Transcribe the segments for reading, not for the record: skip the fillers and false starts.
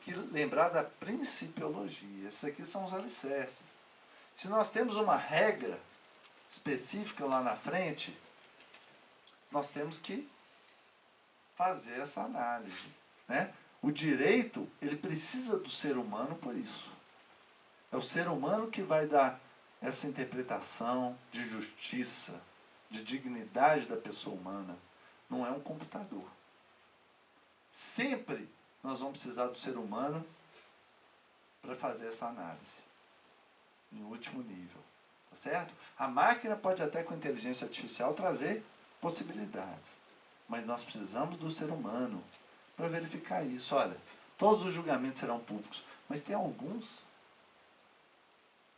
que lembrar da principiologia. Esses aqui são os alicerces. Se nós temos uma regra específica lá na frente, nós temos que fazer essa análise, né? O direito, ele precisa do ser humano por isso. É o ser humano que vai dar essa interpretação de justiça, de dignidade da pessoa humana. Não é um computador. Sempre nós vamos precisar do ser humano para fazer essa análise, em último nível. Tá certo? A máquina pode até com inteligência artificial trazer possibilidades, mas nós precisamos do ser humano para verificar isso. Olha, todos os julgamentos serão públicos, mas tem alguns,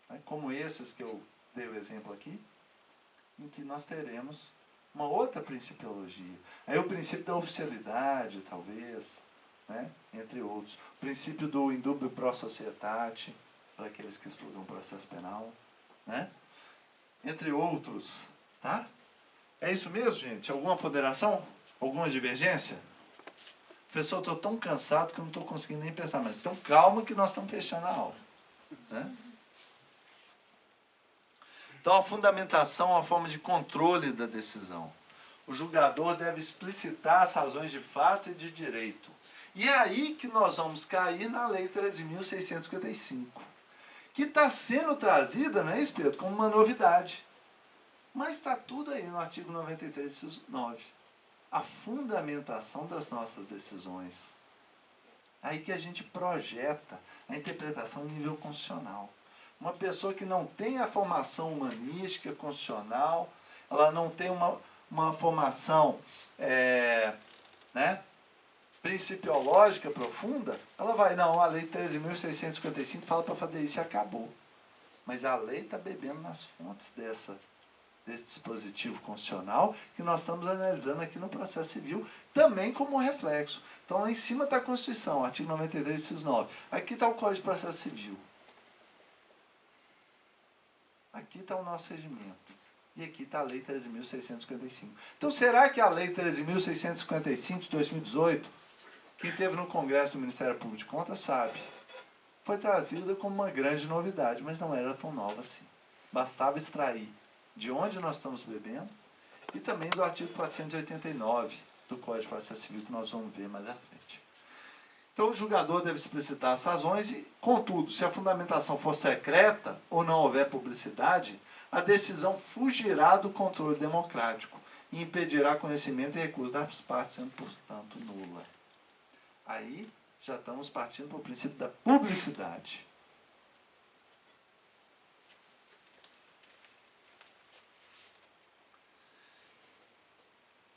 né, como esses que eu dei o exemplo aqui, em que nós teremos uma outra principiologia. Aí o princípio da oficialidade, talvez, né, entre outros. O princípio do indubio pro societate, para aqueles que estudam processo penal, né? Entre outros, tá? É isso mesmo, gente? Alguma ponderação? Alguma divergência? Professor, eu estou tão cansado que eu não estou conseguindo nem pensar, mas então calma que nós estamos fechando a aula, né? Então, a fundamentação é uma forma de controle da decisão. O julgador deve explicitar as razões de fato e de direito. E é aí que nós vamos cair na Lei 13.655, que está sendo trazida, não é isso, Pedro, como uma novidade. Mas está tudo aí no artigo 93, inciso 9. A fundamentação das nossas decisões. Aí que a gente projeta a interpretação em nível constitucional. Uma pessoa que não tem a formação humanística, constitucional, ela não tem uma formação né, principiológica profunda, ela vai, não, a lei 13.655 fala para fazer isso e acabou. Mas a lei está bebendo nas fontes desse dispositivo constitucional que nós estamos analisando aqui no processo civil, também como um reflexo. Então lá em cima está a Constituição, artigo 93, inciso 9. Aqui está o Código de Processo Civil. Aqui está o nosso regimento. E aqui está a Lei 13.655. Então, será que a Lei 13.655 de 2018, quem esteve no Congresso do Ministério Público de Contas sabe, foi trazida como uma grande novidade, mas não era tão nova assim. Bastava extrair de onde nós estamos bebendo e também do artigo 489 do Código de Processo Civil, que nós vamos ver mais à frente. Então, o julgador deve explicitar as razões e, contudo, se a fundamentação for secreta ou não houver publicidade, a decisão fugirá do controle democrático e impedirá conhecimento e recurso das partes, sendo, portanto, nula. Aí, já estamos partindo para o princípio da publicidade.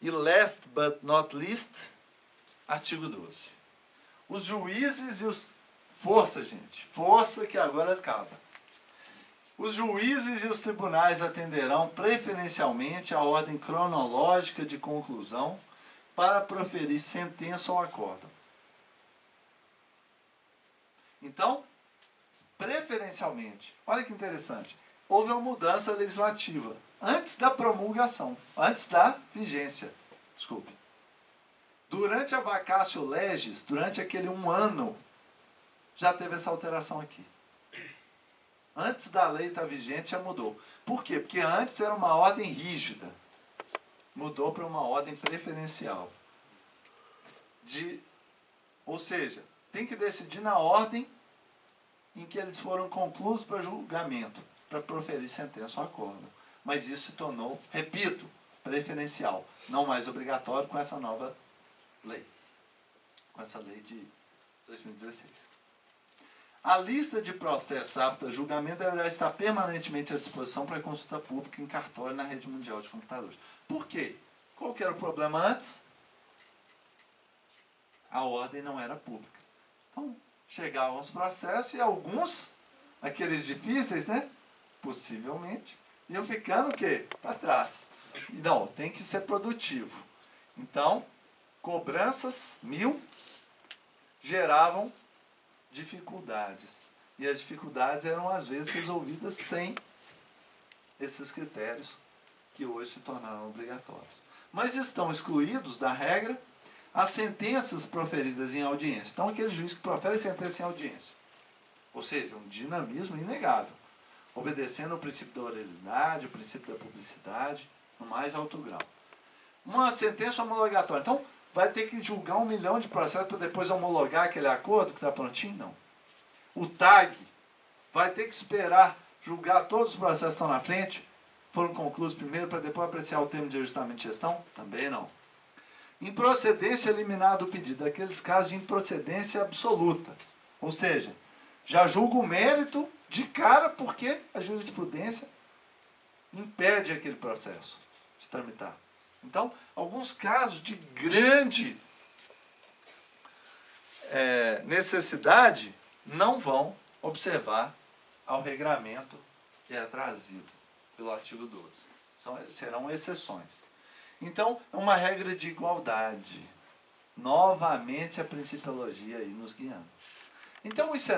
E last but not least, artigo 12. Os juízes e os... Força, gente. Força que agora acaba. Os juízes e os tribunais atenderão preferencialmente à ordem cronológica de conclusão para proferir sentença ou acórdão. Então, preferencialmente, olha que interessante, houve uma mudança legislativa antes da promulgação, antes da vigência. Desculpe. Durante a vacatio legis, durante aquele 1 ano, já teve essa alteração aqui. Antes da lei estar vigente, já mudou. Por quê? Porque antes era uma ordem rígida. Mudou para uma ordem preferencial. Ou seja, tem que decidir na ordem em que eles foram concluídos para julgamento, para proferir sentença ou acordo. Mas isso se tornou, repito, preferencial. Não mais obrigatório com essa nova lei, com essa lei de 2016. A lista de processos aptos a julgamento deverá estar permanentemente à disposição para consulta pública em cartório na rede mundial de computadores. Por quê? Qual que era o problema antes? A ordem não era pública. Então, chegavam os processos e alguns, aqueles difíceis, né? Possivelmente, iam ficando o quê? Para trás. E não, tem que ser produtivo. Então, cobranças 1000 geravam dificuldades. E as dificuldades eram, às vezes, resolvidas sem esses critérios que hoje se tornaram obrigatórios. Mas estão excluídos da regra as sentenças proferidas em audiência. Então, aquele juiz que profere sentença em audiência. Ou seja, um dinamismo inegável, obedecendo o princípio da oralidade, o princípio da publicidade, no mais alto grau. Uma sentença homologatória. Então, vai ter que julgar 1 milhão de processos para depois homologar aquele acordo que está prontinho? Não. O TAG vai ter que esperar julgar todos os processos que estão na frente, foram concluídos primeiro para depois apreciar o termo de ajustamento de gestão? Também não. Improcedência liminar do pedido, aqueles casos de improcedência absoluta. Ou seja, já julga o mérito de cara porque a jurisprudência impede aquele processo de tramitar. Então, alguns casos de grande necessidade não vão observar ao regramento que é trazido pelo artigo 12. Serão exceções. Então, é uma regra de igualdade. Novamente, a principiologia aí nos guiando. Então, isso é